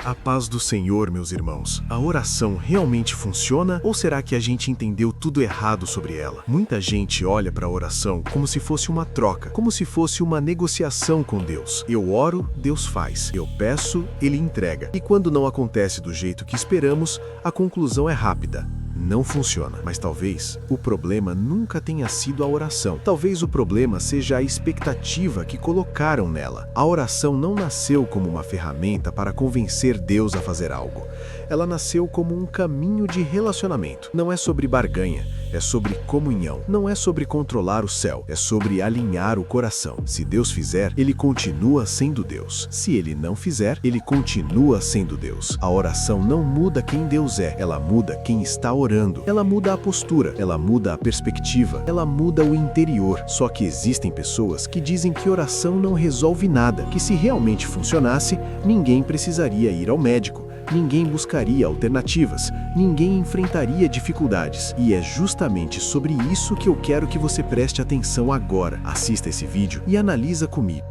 A paz do Senhor, meus irmãos. A oração realmente funciona ou será que a gente entendeu tudo errado sobre ela? Muita gente olha para a oração como se fosse uma troca, como se fosse uma negociação com Deus. Eu oro, Deus faz. Eu peço, Ele entrega. E quando não acontece do jeito que esperamos, a conclusão é rápida. Não funciona. Mas talvez o problema nunca tenha sido a oração. Talvez o problema seja a expectativa que colocaram nela. A oração não nasceu como uma ferramenta para convencer Deus a fazer algo. Ela nasceu como um caminho de relacionamento. Não é sobre barganha, é sobre comunhão. Não é sobre controlar o céu, é sobre alinhar o coração. Se Deus fizer, Ele continua sendo Deus. Se Ele não fizer, Ele continua sendo Deus. A oração não muda quem Deus é, ela muda quem está orando. Ela muda a postura, ela muda a perspectiva, ela muda o interior. Só que existem pessoas que dizem que oração não resolve nada, que se realmente funcionasse, ninguém precisaria ir ao médico. Ninguém buscaria alternativas, ninguém enfrentaria dificuldades. E é justamente sobre isso que eu quero que você preste atenção agora. Assista esse vídeo e analisa comigo.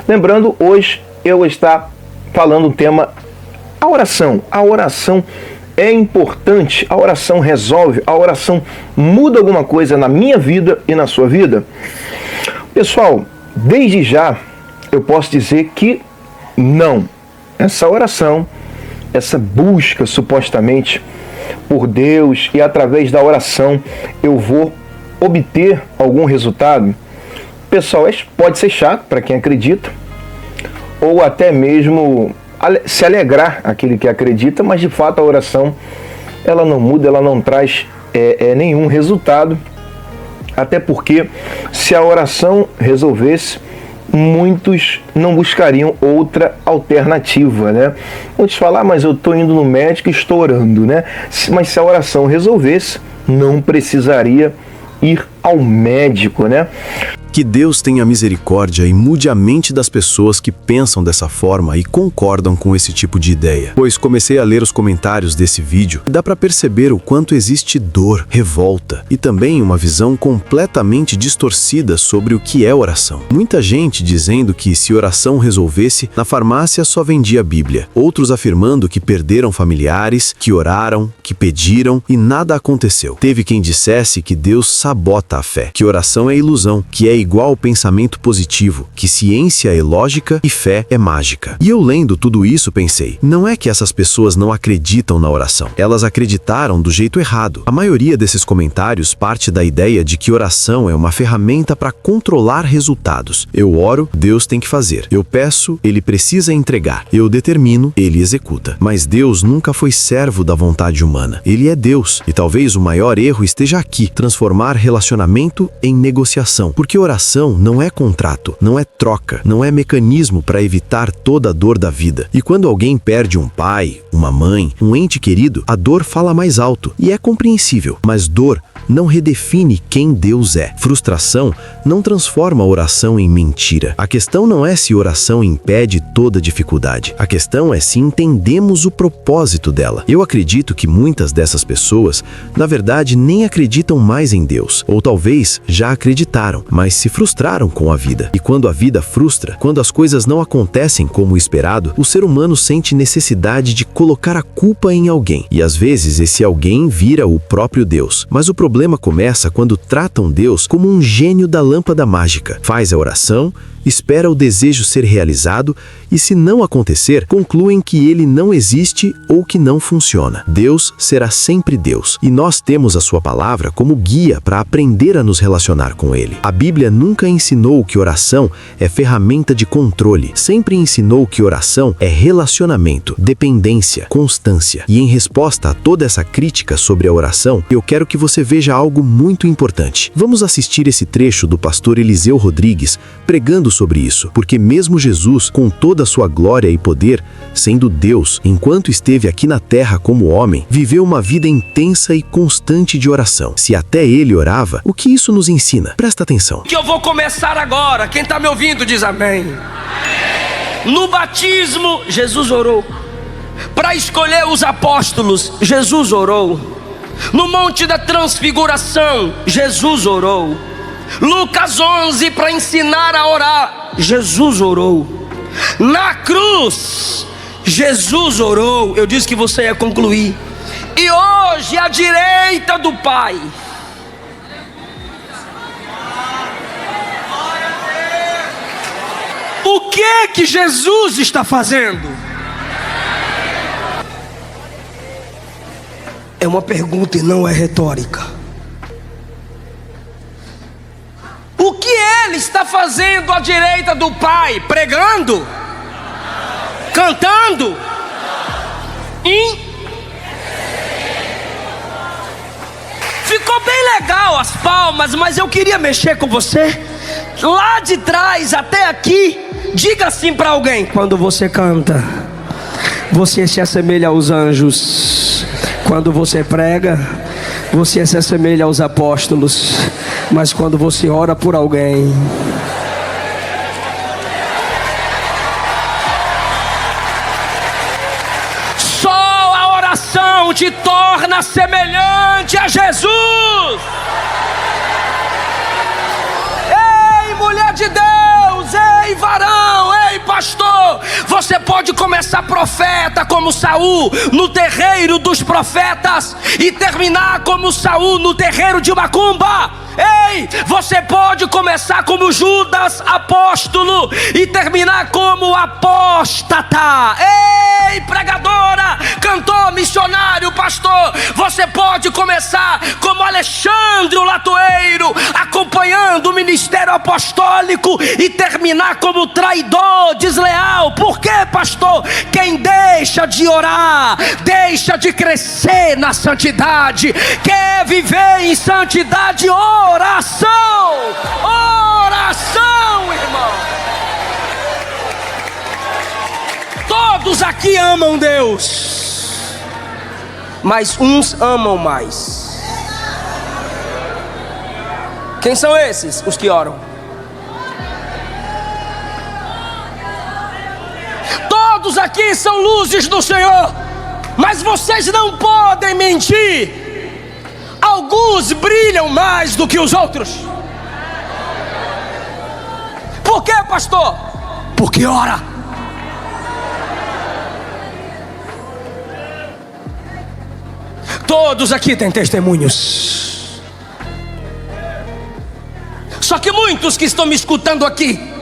Lembrando, hoje eu vou estar falando o tema a oração. A oração é importante, a oração resolve, a oração muda alguma coisa na minha vida e na sua vida? Pessoal, desde já eu posso dizer que não. Essa oração, essa busca supostamente por Deus e através da oração eu vou obter algum resultado, pessoal, pode ser chato para quem acredita, ou até mesmo se alegrar aquele que acredita, mas de fato a oração ela não muda, ela não traz nenhum resultado, até porque se a oração resolvesse, muitos não buscariam outra alternativa, né? Muitos falam, mas eu estou indo no médico e estou orando, né? Mas se a oração resolvesse, não precisaria ir ao médico, né? Que Deus tenha misericórdia e mude a mente das pessoas que pensam dessa forma e concordam com esse tipo de ideia. Pois comecei a ler os comentários desse vídeo e dá para perceber o quanto existe dor, revolta e também uma visão completamente distorcida sobre o que é oração. Muita gente dizendo que se oração resolvesse, na farmácia só vendia Bíblia. Outros afirmando que perderam familiares, que oraram, que pediram e nada aconteceu. Teve quem dissesse que Deus sabota a fé, que oração é ilusão, que é igual ao pensamento positivo, que ciência é lógica e fé é mágica. E eu lendo tudo isso pensei, não é que essas pessoas não acreditam na oração, elas acreditaram do jeito errado. A maioria desses comentários parte da ideia de que oração é uma ferramenta para controlar resultados. Eu oro, Deus tem que fazer. Eu peço, Ele precisa entregar. Eu determino, Ele executa. Mas Deus nunca foi servo da vontade humana. Ele é Deus. E talvez o maior erro esteja aqui, transformar relacionamento em negociação. Porque oração não é contrato, não é troca, não é mecanismo para evitar toda a dor da vida. E quando alguém perde um pai, uma mãe, um ente querido, a dor fala mais alto e é compreensível. Mas dor não redefine quem Deus é. Frustração não transforma a oração em mentira. A questão não é se oração impede toda dificuldade. A questão é se entendemos o propósito dela. Eu acredito que muitas dessas pessoas, na verdade, nem acreditam mais em Deus. Ou talvez já acreditaram, mas se frustraram com a vida. E quando a vida frustra, quando as coisas não acontecem como esperado, o ser humano sente necessidade de colocar a culpa em alguém. E às vezes esse alguém vira o próprio Deus. Mas o problema começa quando tratam Deus como um gênio da lâmpada mágica. Faz a oração, espera o desejo ser realizado e, se não acontecer, concluem que ele não existe ou que não funciona. Deus será sempre Deus e nós temos a sua palavra como guia para aprender a nos relacionar com Ele. A Bíblia nunca ensinou que oração é ferramenta de controle. Sempre ensinou que oração é relacionamento, dependência, constância. E em resposta a toda essa crítica sobre a oração, eu quero que você veja algo muito importante. Vamos assistir esse trecho do pastor Eliseu Rodrigues pregando sobre isso, porque mesmo Jesus, com toda a sua glória e poder, sendo Deus, enquanto esteve aqui na terra como homem, viveu uma vida intensa e constante de oração. Se até ele orava, o que isso nos ensina? Presta atenção. Que eu vou começar agora. Quem está me ouvindo diz amém. No batismo, Jesus orou. Para escolher os apóstolos, Jesus orou. No Monte da Transfiguração, Jesus orou. Lucas 11, para ensinar a orar, Jesus orou. Na cruz, Jesus orou. Eu disse que você ia concluir. E hoje à direita do Pai. O que Jesus está fazendo? É uma pergunta e não é retórica. O que ele está fazendo à direita do Pai? Pregando? Cantando? Ficou bem legal as palmas, mas eu queria mexer com você. Lá de trás até aqui, diga assim para alguém: quando você canta, você se assemelha aos anjos. Quando você prega, você se assemelha aos apóstolos. Mas quando você ora por alguém, só a oração te torna semelhante a Jesus. Ei, mulher de Deus, ei, varão, ei, pastor, você pode começar profeta como Saul no terreiro dos profetas e terminar como Saul no terreiro de Macumba. Ei, você pode começar como Judas apóstolo e terminar como apóstata. Ei, pregadora, cantor, missionário, pastor, você pode começar como Alexandre o Latoeiro, acompanhando o ministério apostólico, e terminar como traidor, desleal. Por quê, pastor? Quem deixa de orar, deixa de crescer na santidade. Quer viver em santidade? Oração, oração, irmão. Todos aqui amam Deus, mas uns amam mais. Quem são esses? Os que oram. Todos aqui são luzes do Senhor, mas vocês não podem mentir. Alguns brilham mais do que os outros. Por quê, pastor? Porque ora. Todos aqui têm testemunhos. Só que muitos que estão me escutando aqui,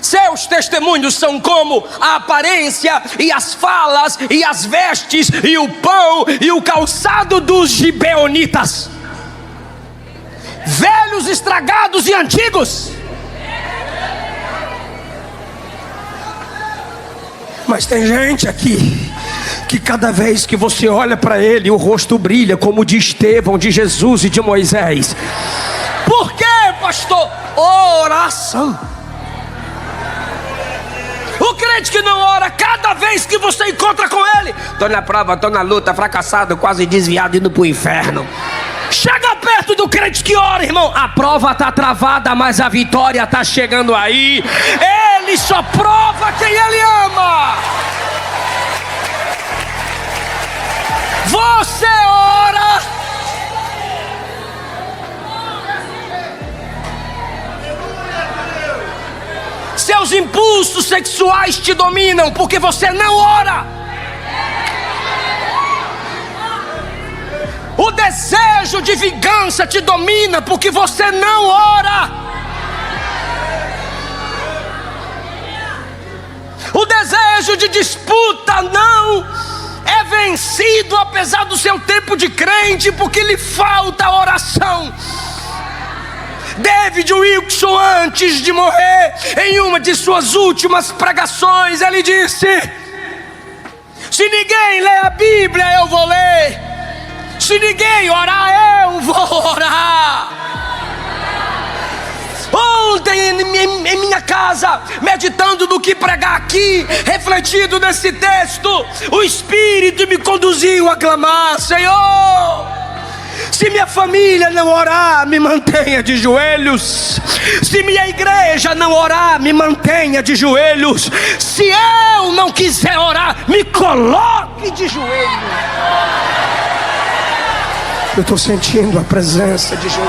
seus testemunhos são como a aparência e as falas e as vestes e o pão e o calçado dos gibeonitas, velhos, estragados e antigos. Mas tem gente aqui que cada vez que você olha para ele, o rosto brilha como de Estevão, de Jesus e de Moisés. Por quê, pastor? Oração. O crente que não ora, cada vez que você encontra com ele: tô na prova, tô na luta, fracassado, quase desviado, indo pro inferno. Chega perto do crente que ora, irmão. A prova tá travada, mas a vitória tá chegando aí. Ele só prova quem ele ama. Você ora. Seus impulsos sexuais te dominam porque você não ora. O desejo de vingança te domina porque você não ora. O desejo de disputa não é vencido apesar do seu tempo de crente, porque lhe falta oração. David Wilkerson, antes de morrer, em uma de suas últimas pregações, ele disse: se ninguém lê a Bíblia, eu vou ler. Se ninguém orar, eu vou orar. Ontem em minha casa, meditando no que pregar aqui, refletindo nesse texto, o Espírito me conduziu a clamar: Senhor, se minha família não orar, me mantenha de joelhos. Se minha igreja não orar, me mantenha de joelhos. Se eu não quiser orar, me coloque de joelhos. Eu estou sentindo a presença de Jesus.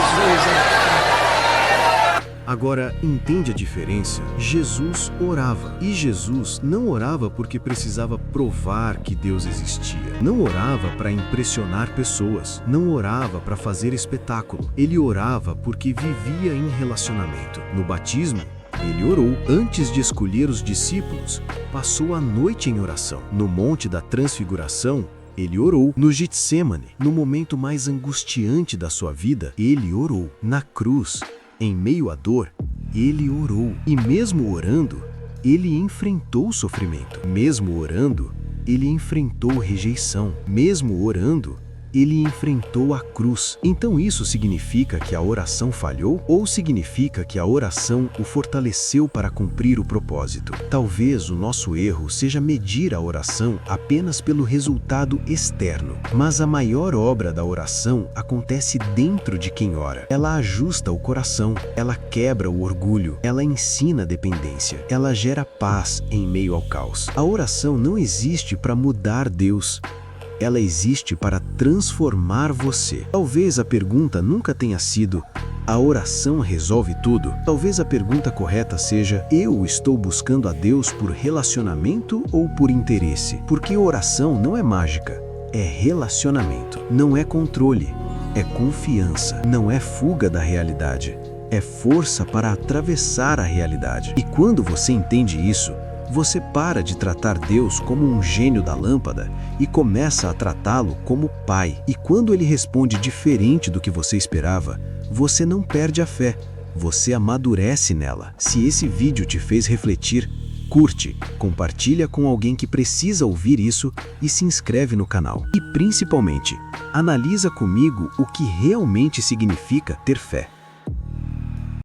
Agora, entende a diferença? Jesus orava. E Jesus não orava porque precisava provar que Deus existia. Não orava para impressionar pessoas. Não orava para fazer espetáculo. Ele orava porque vivia em relacionamento. No batismo, ele orou. Antes de escolher os discípulos, passou a noite em oração. No Monte da Transfiguração, ele orou. No Getsêmani, no momento mais angustiante da sua vida, ele orou. Na cruz, em meio à dor, ele orou. E mesmo orando, ele enfrentou o sofrimento. Mesmo orando, ele enfrentou rejeição. Mesmo orando, ele enfrentou a cruz. Então isso significa que a oração falhou ou significa que a oração o fortaleceu para cumprir o propósito? Talvez o nosso erro seja medir a oração apenas pelo resultado externo, mas a maior obra da oração acontece dentro de quem ora. Ela ajusta o coração, ela quebra o orgulho, ela ensina a dependência, ela gera paz em meio ao caos. A oração não existe para mudar Deus. Ela existe para transformar você. Talvez a pergunta nunca tenha sido: a oração resolve tudo? Talvez a pergunta correta seja: eu estou buscando a Deus por relacionamento ou por interesse? Porque oração não é mágica, é relacionamento. Não é controle, é confiança. Não é fuga da realidade, é força para atravessar a realidade. E quando você entende isso, você para de tratar Deus como um gênio da lâmpada e começa a tratá-lo como pai. E quando ele responde diferente do que você esperava, você não perde a fé, você amadurece nela. Se esse vídeo te fez refletir, curte, compartilha com alguém que precisa ouvir isso e se inscreve no canal. E principalmente, analisa comigo o que realmente significa ter fé.